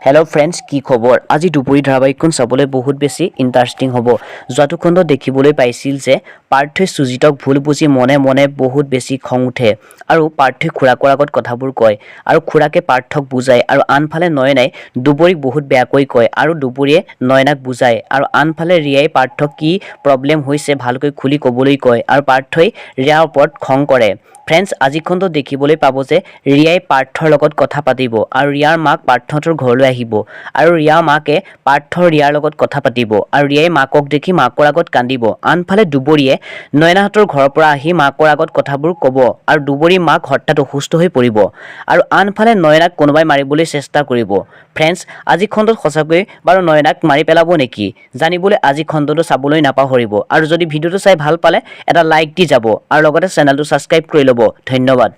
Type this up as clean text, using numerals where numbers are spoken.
Hello friends की खबर আজি দুপৰী ধাৰাবাহিকখন চাবলৈ বহুত বেছি ইন্টাৰেষ্টিং হ'ব যোৱাটো খণ্ড দেখিবলৈ পাইছিল যে পাৰ্থই সুজিতক ভুল বুজি মনে মনে বহুত বেছি খং উঠে আৰু পাৰ্থই খুৰাকৰ আগত কথাবোৰ কয় আৰু খুৰাকে পাৰ্থক বুজায় আৰু আনফালে নয়নাই দুপৰীক বহুত বেয়াকৈ কয় আৰু দুপৰীয়ে নয়নাক বুজায় আৰু আনফালে ৰিয়াই পাৰ্থক কি প্ৰব্লেম হৈছে ভালকৈ খুলি ক'বলৈ কয় আৰু পাৰ্থই ৰিয়াৰ ওপৰত খং কৰে फ्रेंड्स আজি খণ্ড দেখিবলৈ পাব যে ৰিয়াই পাৰ্থৰ লগত কথা পাতিব আৰু ৰিয়াৰ মাক পাৰ্থৰ ঘৰলৈ আহিব আৰু ৰিয়া মাকে পাৰ্থৰ ৰিয়াৰ লগত কথা পাতিব আৰু ৰিয়াই মাকক দেখি মাকৰ আগত কান্দিব আনফালে দুবৰীয়ে নয়নাহতৰ ঘৰৰ পৰা আহি মাকৰ আগত কথাবোৰ ক'ব আৰু দুবৰী মাক হঠাৎ অসুস্থ হৈ পৰিব আৰু আনফালে নয়নাক কোনোবাই মাৰিবলৈ চেষ্টা কৰিব फ्रेंड्स আজি খণ্ডত সঁচাকৈ বাৰু নয়নাক মাৰি পেলাব নেকি জানিবলৈ আজি খণ্ডটো চাবলৈ নাপাহৰিব আৰু যদি ভিডিওটো চাই ভাল পালে এটা লাইক দি যাব আৰু লগতে চেনেলটো সাবস্ক্ৰাইব কৰি ল'ব ধন্যবাদ।